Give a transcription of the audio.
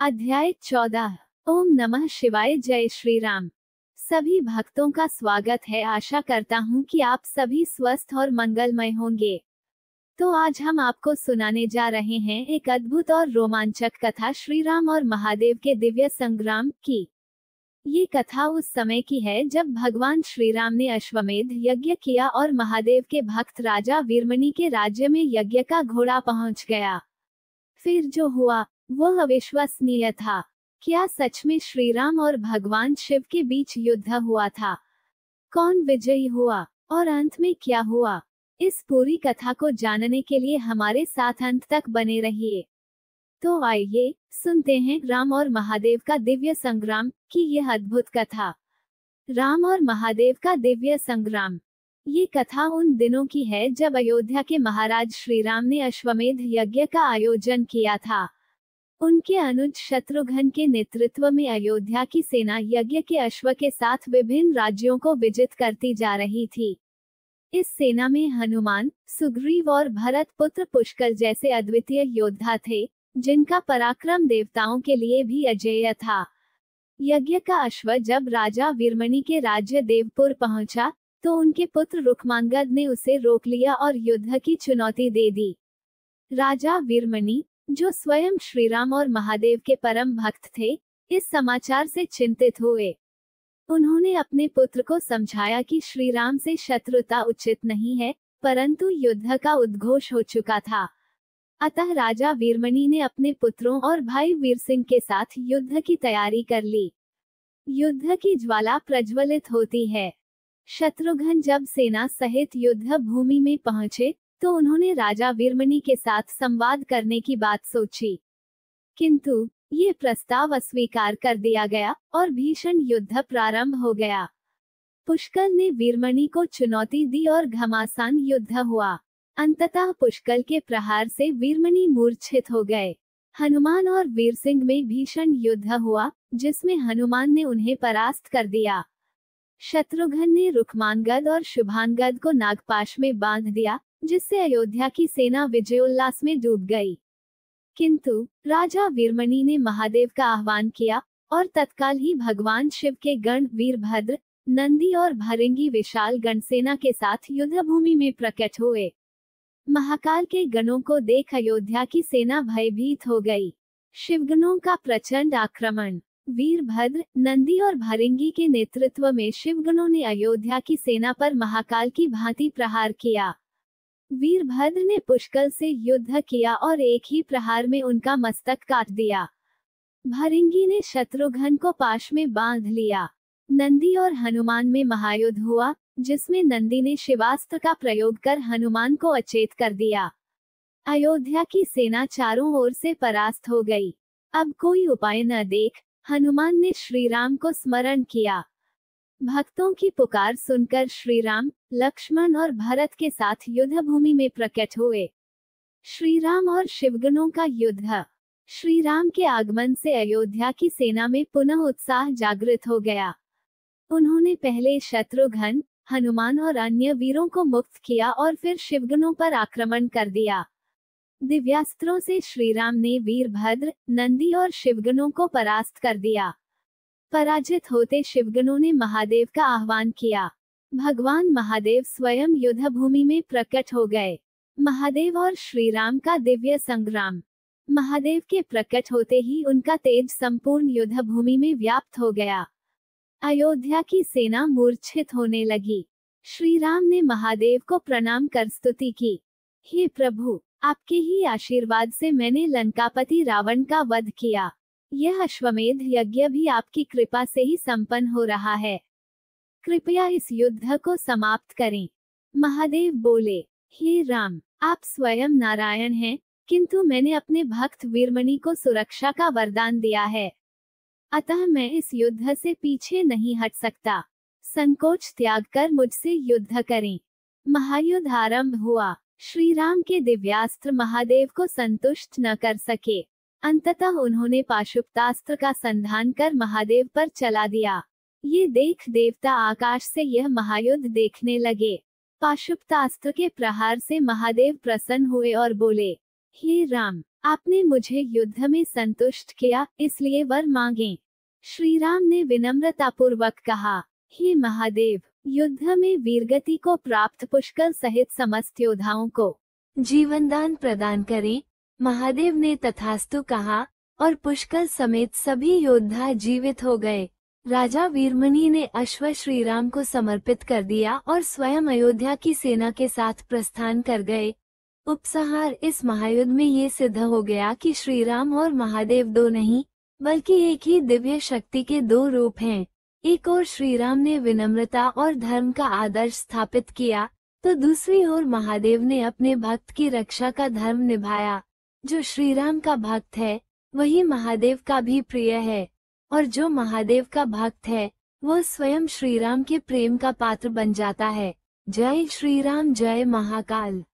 अध्याय 14। ओम नमः शिवाय। जय श्री राम। सभी भक्तों का स्वागत है। आशा करता हूँ कि आप सभी स्वस्थ और मंगलमय होंगे। तो आज हम आपको सुनाने जा रहे हैं एक अद्भुत और रोमांचक कथा, श्री राम और महादेव के दिव्य संग्राम की। ये कथा उस समय की है जब भगवान श्री राम ने अश्वमेध यज्ञ किया और महादेव के भक्त राजा वीरमणि के राज्य में यज्ञ का घोड़ा पहुंच गया। फिर जो हुआ वह अविश्वसनीय था। क्या सच में श्री राम और भगवान शिव के बीच युद्ध हुआ था? कौन विजयी हुआ और अंत में क्या हुआ? इस पूरी कथा को जानने के लिए हमारे साथ अंत तक बने रहिए। तो आइए सुनते हैं राम और महादेव का दिव्य संग्राम की यह अद्भुत कथा। राम और महादेव का दिव्य संग्राम। ये कथा उन दिनों की है जब अयोध्या के महाराज श्री राम ने अश्वमेध यज्ञ का आयोजन किया था। उनके अनुज शत्रुघ्न के नेतृत्व में अयोध्या की सेना यज्ञ के अश्व के साथ विभिन्न राज्यों को विजित करती जा रही थी। इस सेना में हनुमान, सुग्रीव और भरत पुत्र पुष्कर जैसे अद्वितीय योद्धा थे, जिनका पराक्रम देवताओं के लिए भी अजेय था। यज्ञ का अश्व जब राजा वीरमणि के राज्य देवपुर पहुंचा, तो उनके पुत्र रुक्मांगद ने उसे रोक लिया और युद्ध की चुनौती दे दी। राजा वीरमणि, जो स्वयं श्री राम और महादेव के परम भक्त थे, इस समाचार से चिंतित हुए। उन्होंने अपने पुत्र को समझाया कि श्री राम से शत्रुता उचित नहीं है, परंतु युद्ध का उद्घोष हो चुका था। अतः राजा वीरमणि ने अपने पुत्रों और भाई वीर सिंह के साथ युद्ध की तैयारी कर ली। युद्ध की ज्वाला प्रज्वलित होती है। शत्रुघ्न जब सेना सहित युद्ध भूमि में पहुंचे, तो उन्होंने राजा वीरमणि के साथ संवाद करने की बात सोची, किंतु ये प्रस्ताव अस्वीकार कर दिया गया और भीषण युद्ध प्रारंभ हो गया। पुष्कर ने वीरमणि को चुनौती दी और घमासान युद्ध हुआ। अंततः पुष्कर के प्रहार से वीरमणि मूर्छित हो गए। हनुमान और वीर सिंह में भीषण युद्ध हुआ, जिसमें हनुमान ने उन्हें परास्त कर दिया। शत्रुघ्न ने रुक्मांगद और शुभांगद को नागपाश में बांध दिया, जिससे अयोध्या की सेना विजयोल्लास में डूब गई। किंतु राजा वीरमणि ने महादेव का आह्वान किया और तत्काल ही भगवान शिव के गण वीरभद्र, नंदी और भृंगी विशाल गणसेना के साथ युद्ध भूमि में प्रकट हुए। महाकाल के गणों को देख अयोध्या की सेना भयभीत हो गई। शिवगणों का प्रचंड आक्रमण। वीरभद्र, नंदी और भृंगी के नेतृत्व में शिवगणों ने अयोध्या की सेना पर महाकाल की भांति प्रहार किया। वीरभद्र ने पुष्कर से युद्ध किया और एक ही प्रहार में उनका मस्तक काट दिया। भृंगी ने शत्रुघ्न को पाश में बांध लिया। नंदी और हनुमान में महायुद्ध हुआ, जिसमें नंदी ने शिवास्त्र का प्रयोग कर हनुमान को अचेत कर दिया। अयोध्या की सेना चारों ओर से परास्त हो गई। अब कोई उपाय न देख हनुमान ने श्री राम को स्मरण किया। भक्तों की पुकार सुनकर श्री राम, लक्ष्मण और भरत के साथ युद्ध भूमि में प्रकट हुए। श्री राम और शिवगणों का युद्ध। श्री राम के आगमन से अयोध्या की सेना में पुनः उत्साह जागृत हो गया। उन्होंने पहले शत्रुघ्न, हनुमान और अन्य वीरों को मुक्त किया और फिर शिवगणों पर आक्रमण कर दिया। दिव्यास्त्रों से श्री राम ने वीरभद्र, नंदी और शिवगणों को परास्त कर दिया। पराजित होते शिवगणों ने महादेव का आह्वान किया। भगवान महादेव स्वयं युद्ध भूमि में प्रकट हो गए। महादेव और श्री राम का दिव्य संग्राम। महादेव के प्रकट होते ही उनका तेज संपूर्ण युद्ध भूमि में व्याप्त हो गया। अयोध्या की सेना मूर्छित होने लगी। श्री राम ने महादेव को प्रणाम कर स्तुति की। हे प्रभु, आपके ही आशीर्वाद से मैंने लंकापति रावण का वध किया। यह अश्वमेध यज्ञ भी आपकी कृपा से ही संपन्न हो रहा है। कृपया इस युद्ध को समाप्त करें। महादेव बोले, हे राम, आप स्वयं नारायण हैं, किंतु मैंने अपने भक्त वीरमणि को सुरक्षा का वरदान दिया है, अतः मैं इस युद्ध से पीछे नहीं हट सकता। संकोच त्याग कर मुझसे युद्ध करें। महायुद्ध आरंभ हुआ। श्री राम के दिव्यास्त्र महादेव को संतुष्ट न कर सके। अंततः उन्होंने पाशुपतास्त्र का संधान कर महादेव पर चला दिया। ये देख देवता आकाश से यह महायुद्ध देखने लगे। पाशुपतास्त्र के प्रहार से महादेव प्रसन्न हुए और बोले, हे राम, आपने मुझे युद्ध में संतुष्ट किया, इसलिए वर मांगे। श्री राम ने विनम्रतापूर्वक कहा, हे महादेव, युद्ध में वीरगति को प्राप्त पुष्कर सहित समस्त योद्धाओं को जीवनदान प्रदान करें। महादेव ने तथास्तु कहा और पुष्कर समेत सभी योद्धा जीवित हो गए। राजा वीरमणि ने अश्व श्री राम को समर्पित कर दिया और स्वयं अयोध्या की सेना के साथ प्रस्थान कर गए। उपसंहार, इस महायुद्ध में ये सिद्ध हो गया कि श्री राम और महादेव दो नहीं बल्कि एक ही दिव्य शक्ति के दो रूप हैं। एक ओर श्री राम ने विनम्रता और धर्म का आदर्श स्थापित किया, तो दूसरी ओर महादेव ने अपने भक्त की रक्षा का धर्म निभाया। जो श्री राम का भक्त है वही महादेव का भी प्रिय है, और जो महादेव का भक्त है वो स्वयं श्री राम के प्रेम का पात्र बन जाता है। जय श्री राम, जय महाकाल।